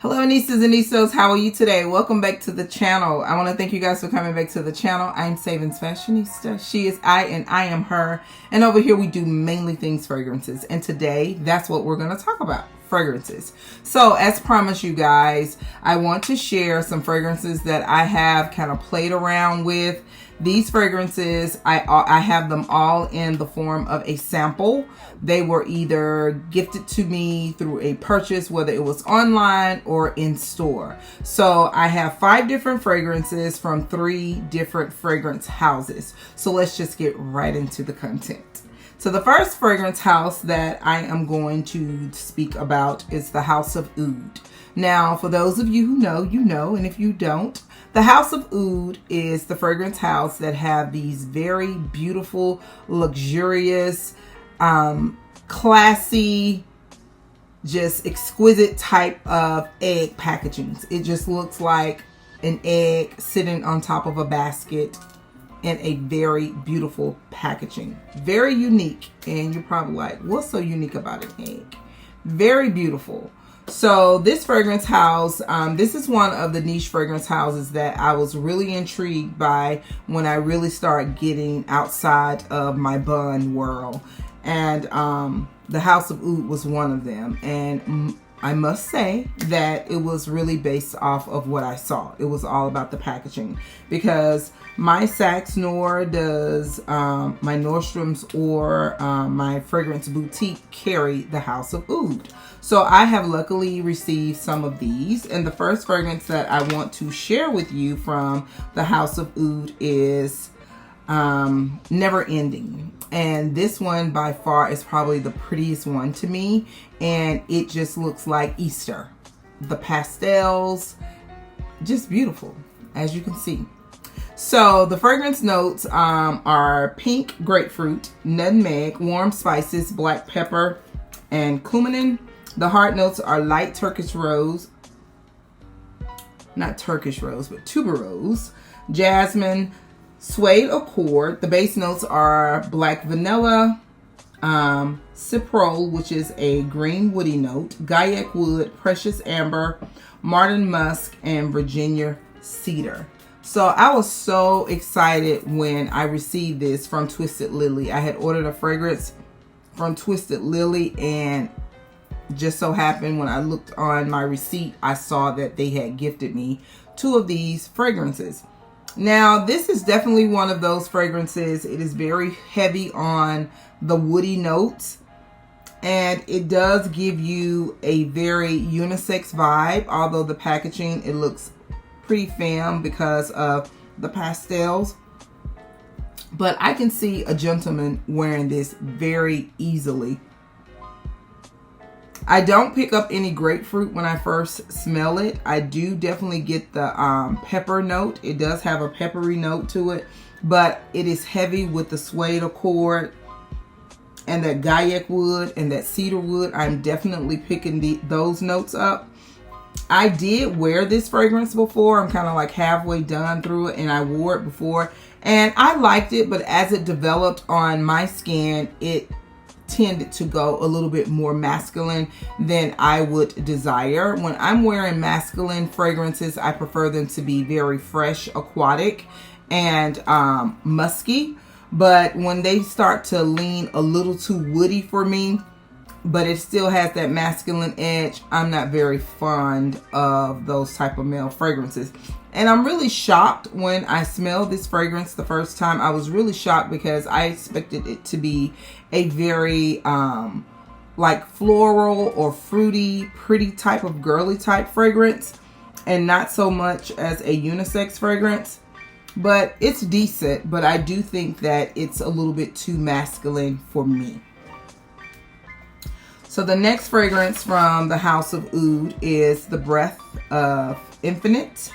Hello, Anistas and Nistos. How are you today? Welcome back to the channel. I want to thank you guys for coming back to the channel. I'm SavingsFashionista. She is I and I am her. And over here we do mainly things fragrances. And today, that's what we're going to talk about. Fragrances. So as promised, you guys, I want to share some fragrances that I have kind of played around with. These fragrances, I have them all in the form of a sample. They were either gifted to me through a purchase, whether it was online or in store. So I have 5 different fragrances from 3 different fragrance houses. So let's just get right into the content. So the first fragrance house that I am going to speak about is the House of Oud. Now, for those of you who know, you know, and if you don't, the House of Oud is the fragrance house that have these very beautiful, luxurious, classy, just exquisite type of egg packagings. It just looks like an egg sitting on top of a basket in a very beautiful packaging. Very unique. And you're probably like, what's so unique about an egg? Very beautiful. So this fragrance house, this is one of the niche fragrance houses that I was really intrigued by when I really started getting outside of my bun world. And the House of Oud was one of them. And I must say that it was really based off of what I saw. It was all about the packaging, because my Saks nor does my Nordstrom's or my fragrance boutique carry the House of Oud. So I have luckily received some of these. And the first fragrance that I want to share with you from the House of Oud is Neverending. And this one by far is probably the prettiest one to me. And it just looks like Easter. The pastels, just beautiful, as you can see. So the fragrance notes are pink grapefruit, nutmeg, warm spices, black pepper, and cumin. The heart notes are light Turkish rose, not Turkish rose, but tuberose, jasmine, suede accord. The base notes are black vanilla, cyprol, which is a green woody note, gaiac wood, precious amber, martin musk, and Virginia cedar. So I was so excited when I received this from Twisted Lily. I had ordered a fragrance from Twisted Lily, and just so happened when I looked on my receipt, I saw that they had gifted me 2 of these fragrances. Now, this is definitely one of those fragrances. It is very heavy on the woody notes, and it does give you a very unisex vibe, although the packaging, it looks pretty femme because of the pastels. But I can see a gentleman wearing this very easily. I don't pick up any grapefruit when I first smell it. I do definitely get the pepper note. It does have a peppery note to it, but it is heavy with the suede accord and that gaiac wood and that cedar wood. I'm definitely picking those notes up. I did wear this fragrance before. I'm kind of like halfway done through it, and I wore it before and I liked it, but as it developed on my skin, it tended to go a little bit more masculine than I would desire. When I'm wearing masculine fragrances, I prefer them to be very fresh, aquatic, and musky. But when they start to lean a little too woody for me, but it still has that masculine edge, I'm not very fond of those type of male fragrances. And I'm really shocked when I smelled this fragrance the first time. I was really shocked because I expected it to be a very like floral or fruity, pretty type of girly type fragrance, and not so much as a unisex fragrance. But it's decent, but I do think that it's a little bit too masculine for me. So the next fragrance from the House of Oud is the Breath of Infinite.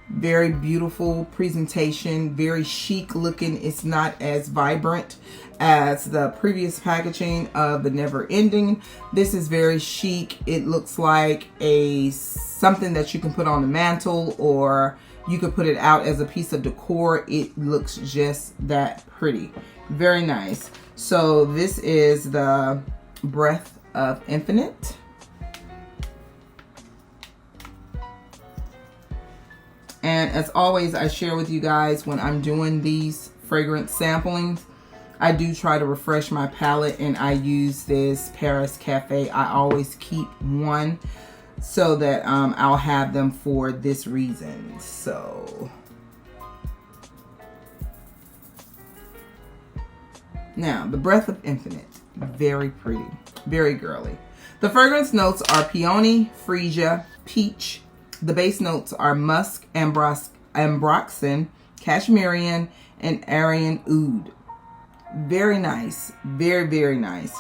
Very beautiful presentation, very chic looking. It's not as vibrant as the previous packaging of the Neverending. This is very chic. It looks like something that you can put on the mantle, or you could put it out as a piece of decor. It looks just that pretty. Very nice. So this is the Breath of Infinite. And as always, I share with you guys when I'm doing these fragrance samplings, I do try to refresh my palette, and I use this Paris Cafe. I always keep one so that I'll have them for this reason. So now, the Breath of Infinite. Very pretty. Very girly. The fragrance notes are peony, freesia, peach. The base notes are musk, ambroxan, cashmerian, and Aveeno Oud. Very nice. Very, very nice.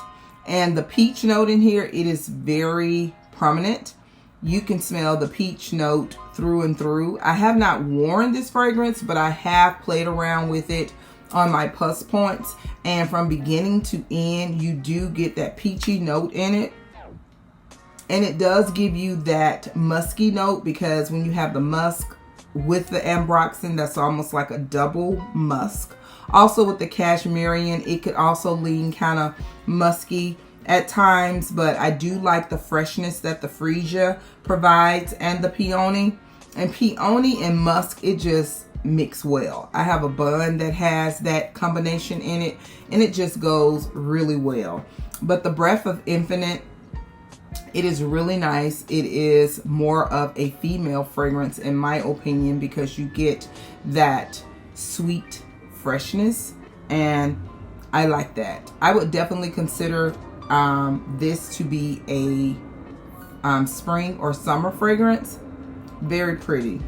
And the peach note in here, it is very prominent. You can smell the peach note through and through. I have not worn this fragrance, but I have played around with it on my pus points. And from beginning to end, you do get that peachy note in it. And it does give you that musky note, because when you have the musk with the ambroxan, that's almost like a double musk. Also with the cashmerian, it could also lean kind of musky at times, but I do like the freshness that the freesia provides and the peony. And peony and musk, it just mix well. I have a bun that has that combination in it, and it just goes really well. But the Breath of Infinite, it is really nice. It is more of a female fragrance in my opinion, because you get that sweet freshness, and I like that. I would definitely consider this to be a spring or summer fragrance. Very pretty.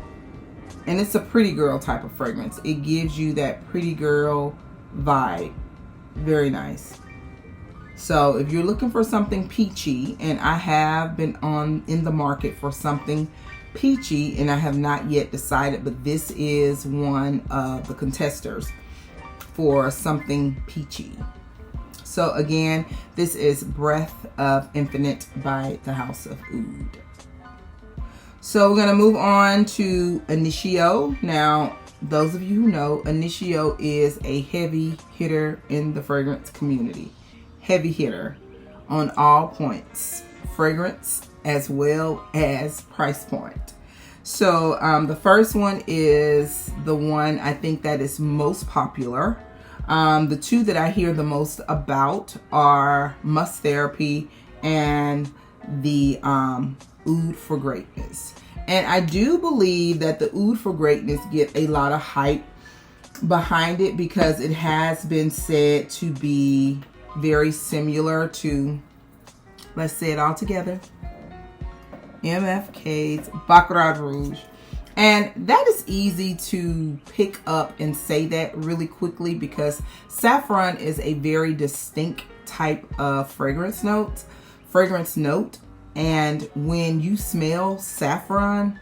And it's a pretty girl type of fragrance. It gives you that pretty girl vibe. Very nice. So if you're looking for something peachy, and I have been in the market for something peachy, and I have not yet decided, but this is one of the contesters for something peachy. So again, this is Breath of Infinite by the House of Oud. So we're going to move on to Initio. Now, those of you who know, Initio is a heavy hitter in the fragrance community. Heavy hitter on all points. Fragrance as well as price point. So the first one is the one I think that is most popular. The two that I hear the most about are Must Therapy and the Oud for Greatness. And I do believe that the Oud for Greatness get a lot of hype behind it, because it has been said to be very similar to, let's say it all together, MFK's Baccarat Rouge. And that is easy to pick up and say that really quickly, because saffron is a very distinct type of fragrance note. And when you smell saffron,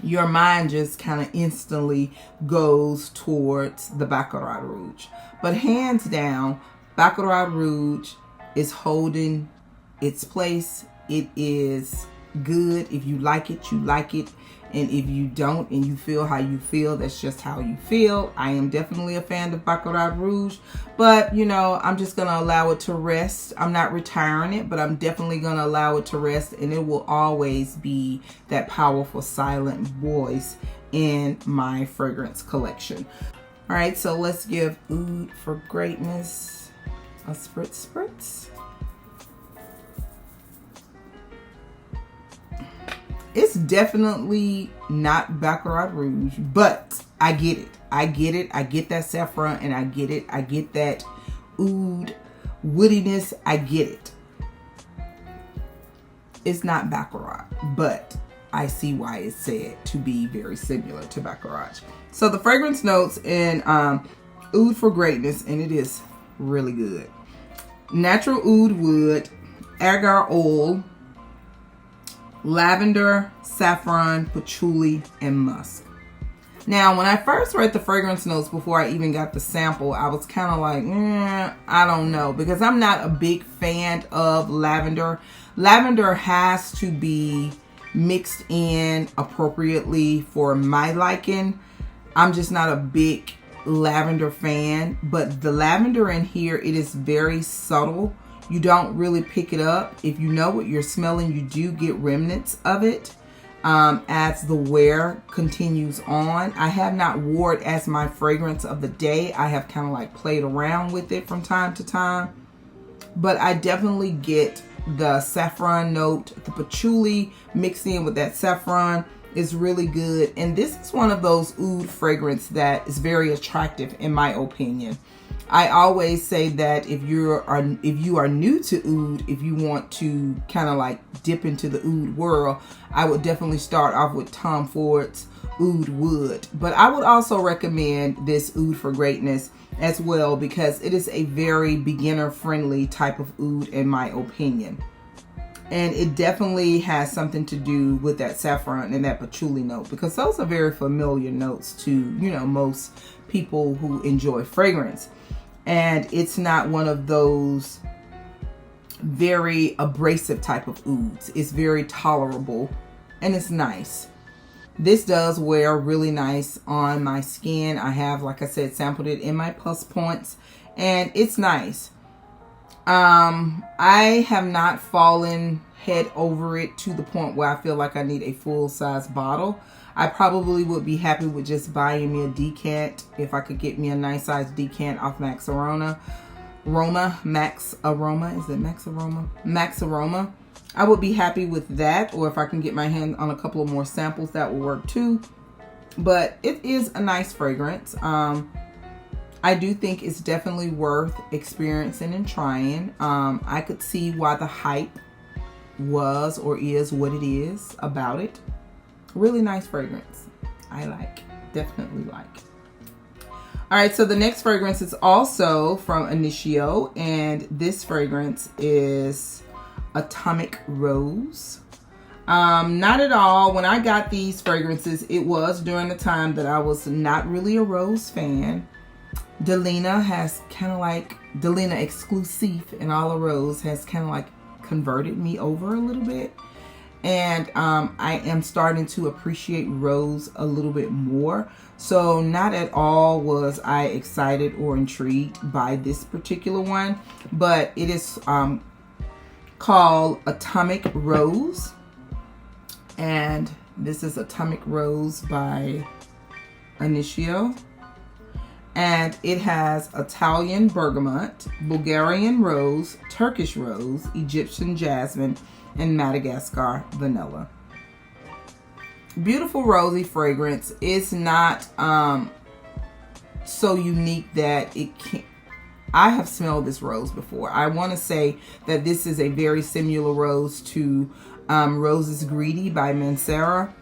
your mind just kind of instantly goes towards the Baccarat Rouge. But hands down, Baccarat Rouge is holding its place. It is good. If you like it, you like it. And if you don't and you feel how you feel, that's just how you feel. I am definitely a fan of Baccarat Rouge, but you know, I'm just going to allow it to rest. I'm not retiring it, but I'm definitely going to allow it to rest, and it will always be that powerful silent voice in my fragrance collection. All right, so let's give Oud for Greatness a spritz. It's definitely not Baccarat Rouge, but I get it. I get that saffron, and I get it. I get that oud woodiness. I get it. It's not Baccarat, but I see why it's said to be very similar to Baccarat. So the fragrance notes in Oud for Greatness, and it is really good. Natural oud wood, agar oil, lavender, saffron, patchouli, and musk. Now, when I first read the fragrance notes before I even got the sample, I was kind of like, I don't know, because I'm not a big fan of lavender. Lavender has to be mixed in appropriately for my liking. I'm just not a big lavender fan, but the lavender in here, it is very subtle. You don't really pick it up. If you know what you're smelling, you do get remnants of it. as the wear continues on. I have not wore it as my fragrance of the day. I have kind of like played around with it from time to time. But I definitely get the saffron note. The patchouli mixed in with that saffron is really good. And this is one of those oud fragrance that is very attractive in my opinion. I always say that if you are new to oud, if you want to kind of like dip into the oud world, I would definitely start off with Tom Ford's Oud Wood. But I would also recommend this Oud for Greatness as well, because it is a very beginner friendly type of oud in my opinion. And it definitely has something to do with that saffron and that patchouli note, because those are very familiar notes to, you know, most people who enjoy fragrance. And it's not one of those very abrasive type of ouds. It's very tolerable and it's nice. This does wear really nice on my skin. I have, like I said, sampled it in my Plus Points and it's nice. I have not fallen head over it to the point where I feel like I need a full size bottle. I probably would be happy with just buying me a decant if I could get me a nice size decant off Max Aroma. Max Aroma. I would be happy with that, or if I can get my hand on a couple of more samples, that will work too. But it is a nice fragrance. I do think it's definitely worth experiencing and trying. I could see why the hype was or is what it is about it. Really nice fragrance. I like, definitely like. All right, so the next fragrance is also from Initio, and this fragrance is Atomic Rose. Not at all. When I got these fragrances, it was during the time that I was not really a rose fan. Delina has kind of like, Delina Exclusive and All of Rose has kind of like converted me over a little bit. And I am starting to appreciate rose a little bit more. So not at all was I excited or intrigued by this particular one, but it is called Atomic Rose, and this is Atomic Rose by Initio, and it has Italian bergamot, Bulgarian rose, Turkish rose, Egyptian jasmine, and Madagascar vanilla. Beautiful rosy fragrance. It's not so unique that it can't. I have smelled this rose before. I want to say that this is a very similar rose to Roses Greedy by Mancera.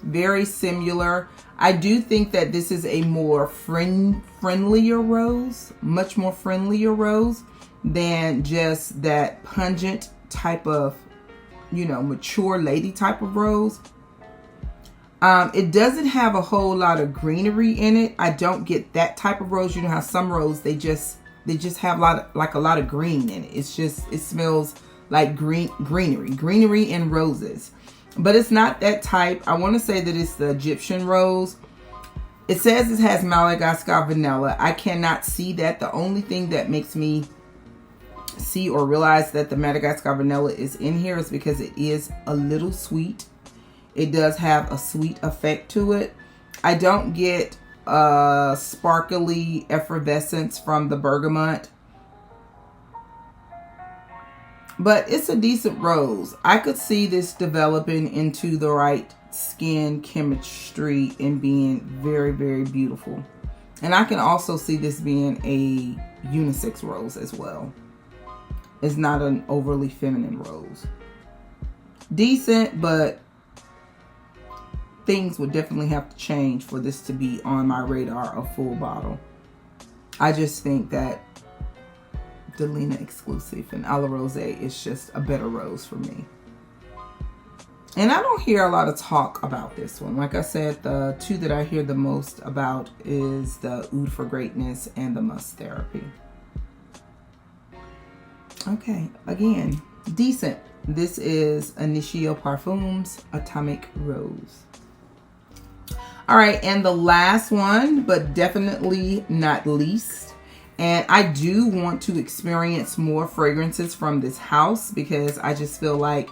Very similar. I do think that this is a more friendlier rose, much more friendlier rose than just that pungent type of, you know, mature lady type of rose. It doesn't have a whole lot of greenery in it. I don't get that type of rose. You know how some rose, they just have a lot of green in it. It's just, it smells like greenery and roses. But it's not that type. I want to say that it's the Egyptian rose. It says it has Madagascar vanilla. I cannot see that. The only thing that makes me see or realize that the Madagascar vanilla is in here is because it is a little sweet. It does have a sweet effect to it. I don't get sparkly effervescence from the bergamot, but it's a decent rose. I could see this developing into the right skin chemistry and being very, very beautiful. And I can also see this being a unisex rose as well. It's not an overly feminine rose. Decent, but things would definitely have to change for this to be on my radar, a full bottle. I just think that Delina Exclusive and A La Rose is just a better rose for me. And I don't hear a lot of talk about this one. Like I said, the two that I hear the most about is the Oud for Greatness and the Must Therapy. Okay, again, decent. This is Initio Parfums Atomic Rose. All right, and the last one, but definitely not least, and I do want to experience more fragrances from this house because I just feel like,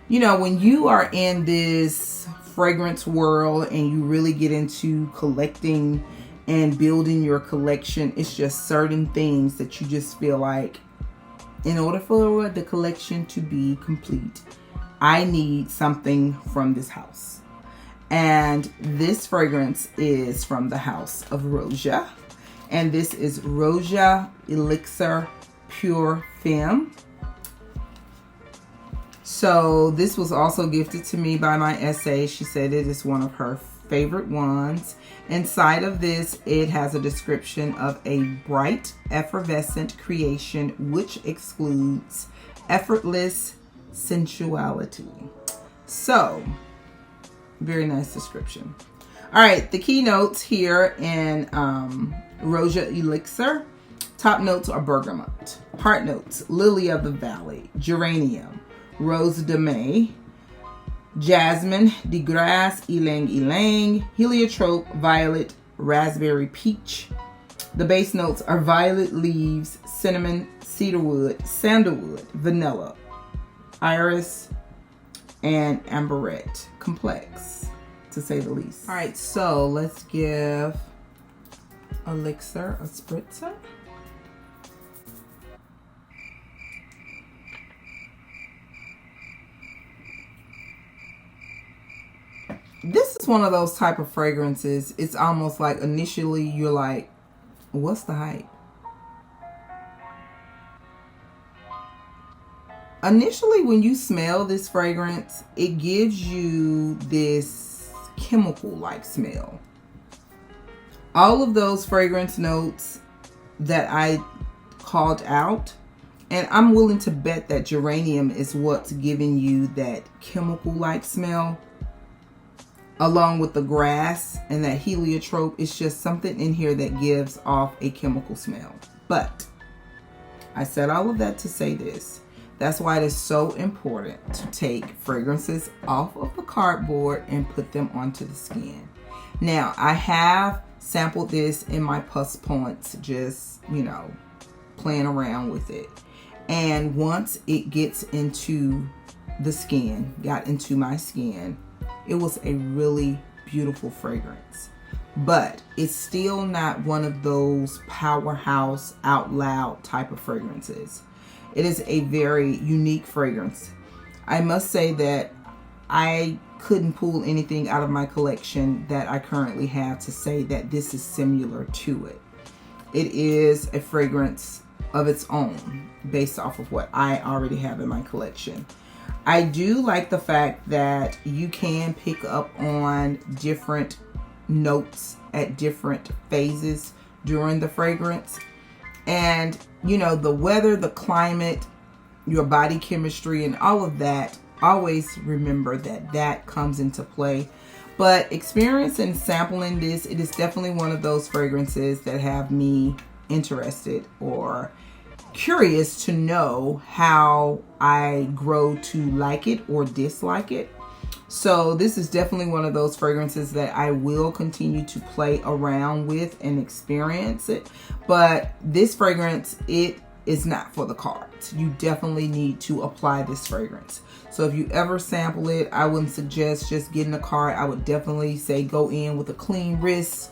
you know, when you are in this fragrance world and you really get into collecting and building your collection, it's just certain things that you just feel like, in order for the collection to be complete, I need something from this house. And this fragrance is from the House of Roja. And this is Roja Elixir Pure Femme. So this was also gifted to me by my SA. She said it is one of her favorite ones. Inside of this, it has a description of a bright, effervescent creation which excludes effortless sensuality. So, very nice description. All right, the keynotes here in Roja Elixir. Top notes are bergamot. Heart notes, lily of the valley, geranium, rose de may, jasmine, de grasse, ylang ylang, heliotrope, violet, raspberry peach. The base notes are violet leaves, cinnamon, cedarwood, sandalwood, vanilla, iris, and amberette. Complex, to say the least. All right, so let's give Elixir a spritzer. This is one of those type of fragrances. It's almost like initially you're like, what's the hype? Initially, when you smell this fragrance, it gives you this chemical-like smell. All of those fragrance notes that I called out, and I'm willing to bet that geranium is what's giving you that chemical-like smell, along with the grass and that heliotrope. It's just something in here that gives off a chemical smell. But I said all of that to say this. That's why it is so important to take fragrances off of the cardboard and put them onto the skin. Now, I have sampled this in my Puss Points, just, you know, playing around with it. And once it gets into the skin, got into my skin, it was a really beautiful fragrance. But it's still not one of those powerhouse, out loud type of fragrances. It is a very unique fragrance. I must say that I couldn't pull anything out of my collection that I currently have to say that this is similar to it. It is a fragrance of its own based off of what I already have in my collection. I do like the fact that you can pick up on different notes at different phases during the fragrance. And, you know, the weather, the climate, your body chemistry, and all of that, always remember that that comes into play. But experiencing and sampling this, it is definitely one of those fragrances that have me interested or curious to know how I grow to like it or dislike it. So this is definitely one of those fragrances that I will continue to play around with and experience it. But this fragrance, it is not for the cards. You definitely need to apply this fragrance. So if you ever sample it, I wouldn't suggest just getting a card. I would definitely say go in with a clean wrist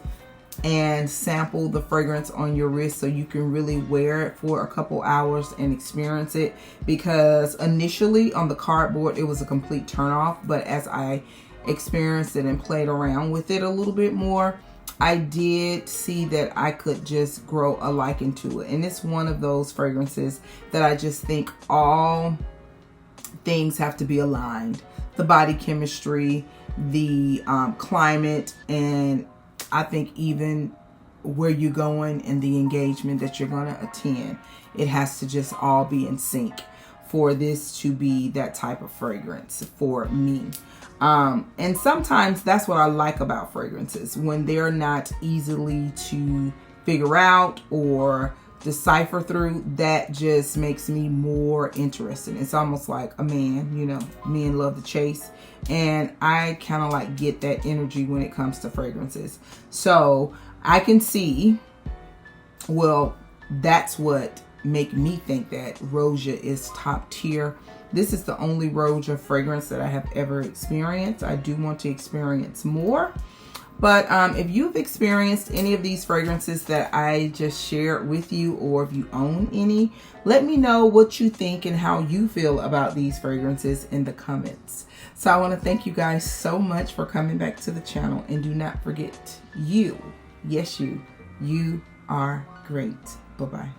and sample the fragrance on your wrist so you can really wear it for a couple hours and experience it. Because initially on the cardboard it was a complete turn off, but as I experienced it and played around with it a little bit more, I did see that I could just grow a liking to it. And it's one of those fragrances that I just think all things have to be aligned. The body chemistry, the climate, and I think even where you're going and the engagement that you're going to attend, it has to just all be in sync for this to be that type of fragrance for me. And sometimes that's what I like about fragrances, when they're not easily to figure out or decipher through. That just makes me more interested. It's almost like a man, you know, men love the chase, and I kind of like get that energy when it comes to fragrances. So I can see, well, that's what make me think that Roja is top tier. This is the only Roja fragrance that I have ever experienced. I do want to experience more. But if you've experienced any of these fragrances that I just shared with you, or if you own any, let me know what you think and how you feel about these fragrances in the comments. So I want to thank you guys so much for coming back to the channel. And do not forget, you, yes you are great. Bye-bye.